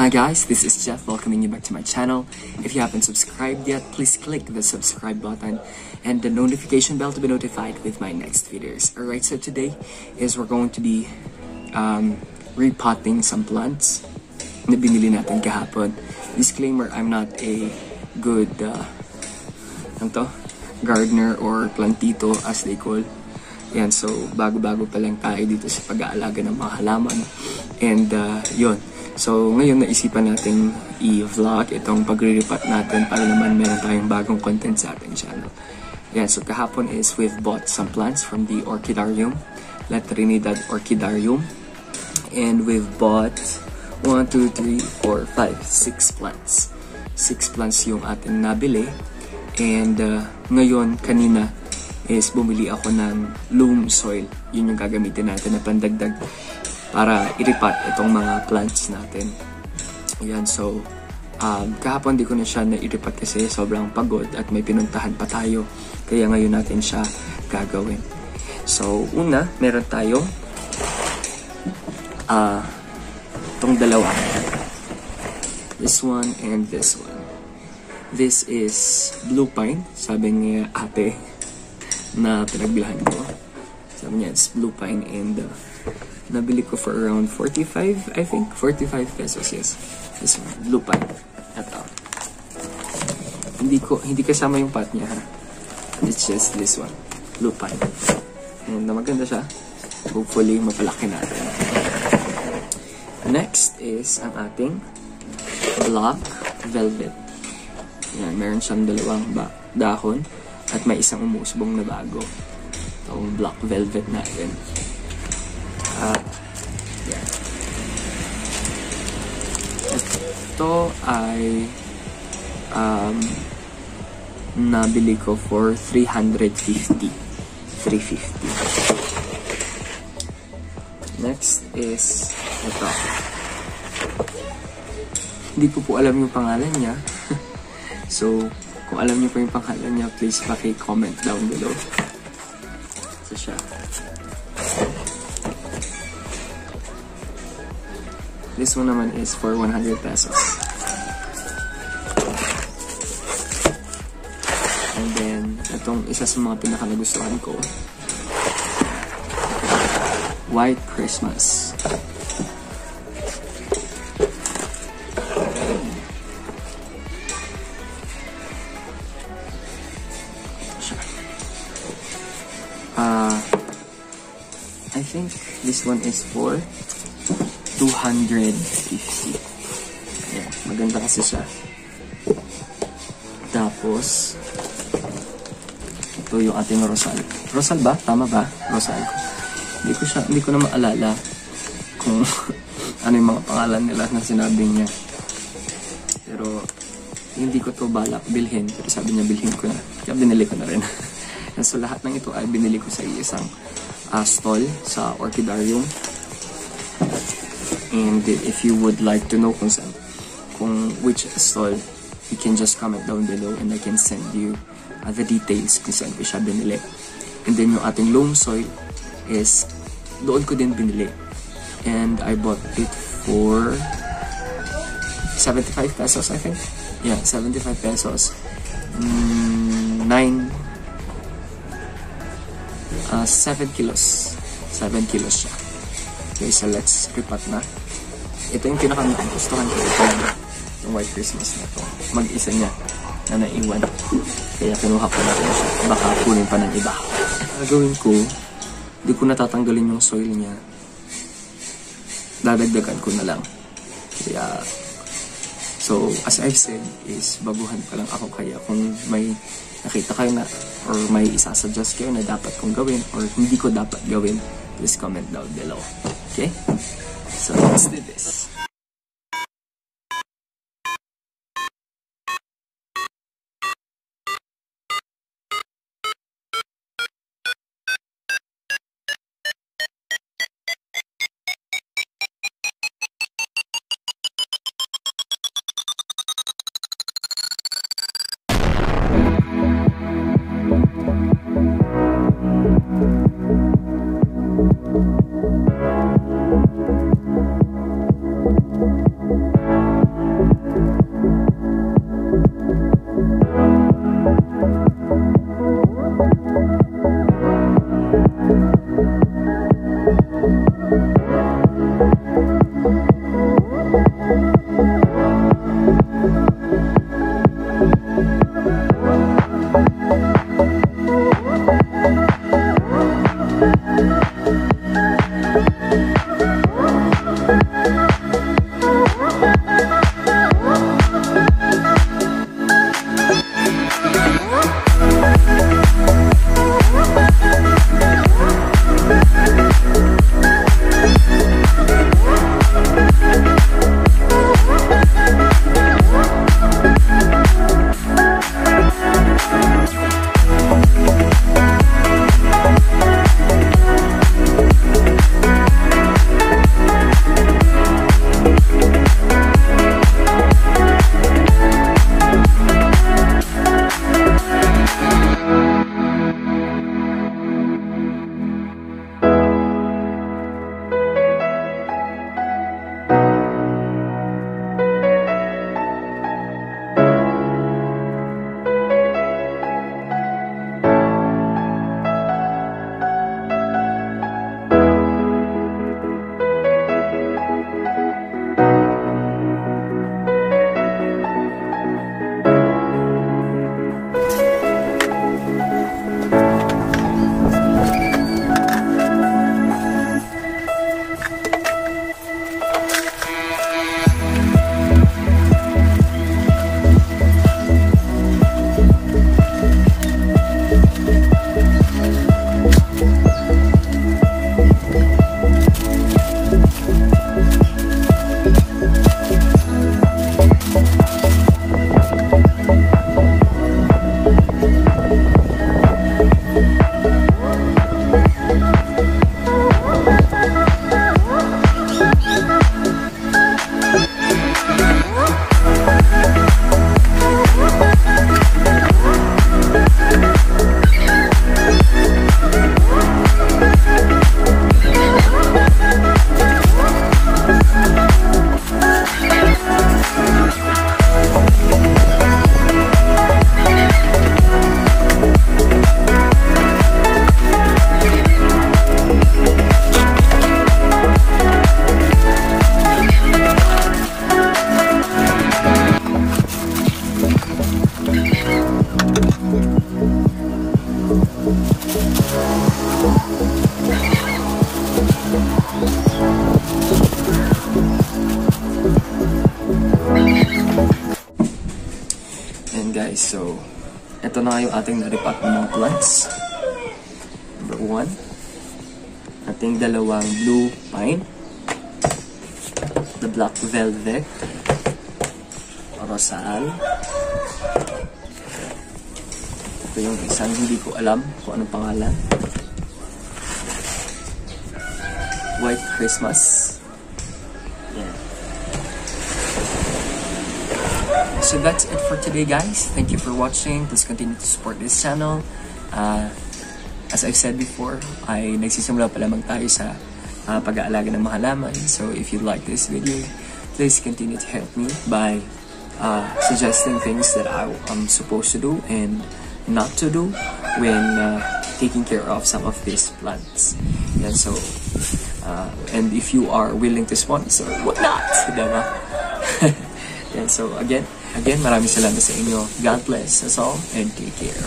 Hi guys, this is Jeff welcoming you back to my channel. If you haven't subscribed yet, please click the subscribe button and the notification bell to be notified with my next videos. Alright, so today is we're going to be repotting some plants na binili natin kahapon. Disclaimer, I'm not a good gardener or plantito as they call. Yan, so bago-bago pa lang tayo dito sa pag-aalaga ng mga halaman. And yun. So, ngayon naisipan natin i-vlog itong pagre-repot natin para naman meron tayong bagong content sa ating channel. Yan, so kahapon is we've bought some plants from the Orchidarium, La Trinidad Orchidarium. And we've bought 1, 2, 3, 4, 5, 6 plants. 6 plants yung ating nabili. And ngayon, kanina, is bumili ako ng loam soil. Yun yung gagamitin natin na pandagdag para i-repot itong mga plants natin. Ayan, so kahapon di ko na siya na-i-repot kasi sobrang pagod at may pinuntahan pa tayo. Kaya ngayon natin siya gagawin. So, una, meron tayo itong dalawa. This one and this one. This is blue pine, sabi ni ate na pinagbilahan ko. Sabi niya, it's blue pine and nabili ko for around 45, I think. 45 pesos, yes. This one, blue pine. Ito. Hindi kasama yung pot niya, ha. It's just this one, blue pine. And maganda siya. Hopefully, mapalaki natin. Next is ang ating black velvet. Yan, meron siyang dalawang dahon at may isang umusbong na bago. Itong black velvet natin. Yeah. Ito ay nabili ko for 350. Next is ito. Hindi ko po alam yung pangalan niya. So, kung alam niyo po yung pangalan niya, please paki-comment down below. So siya. This one naman is for 100 pesos. And then, itong isa sa mga pinaka-nagustuhan ko, White Christmas. I think this one is for 250. Yeah, maganda kasi siya. Tapos ito yung ating Rosal. Rosal ba? Tama ba? Rosal. Hindi ko na maalala kung ano yung mga pangalan nila na sinabi niya. Pero hindi ko to balak bilhin. Pero sabi niya bilhin ko na. Kaya binili ko na rin. So lahat ng ito ay binili ko sa isang stall sa Orchidarium. And if you would like to know kung which stall, you can just comment down below and I can send you the details kung saan ko siya binili. And then yung ating loam soil is doon ko din binili. And I bought it for 75 pesos, I think. Yeah, 75 pesos. 7 kilos. 7 kilos siya. Okay, so let's repot na. Ito yung pinaka-nagustuhan ko. Yung White Christmas na to. Mag-isa niya na naiwan. Kaya kinuha ko natin siya. Baka kunin pa ng iba. Gagawin ko, di ko natatanggalin yung soil niya. Dadagdagan ko na lang. Kaya, so as I've said, is baguhan pa lang ako. Kaya kung may nakita kayo na or may isasuggest kayo na dapat kong gawin or hindi ko dapat gawin, please comment down below. Okay? So let's do this. guys, so ito na yung ating naripat ng mga plants. Number 1, ating dalawang blue pine, the black velvet, rosal. Ito yung isang hindi ko alam kung anong pangalan, White Christmas. Yeah. So that's it for today, guys. Thank you for watching. Please continue to support this channel. As I've said before, ay nagsisimula pa lamang tayo sa pag-aalaga ng mga halaman. So if you like this video, please continue to help me by suggesting things that I'm supposed to do and not to do when taking care of some of these plants. And so, and if you are willing to sponsor, what not? Diba? And so again, maraming salamat sa inyo. God bless us all and take care.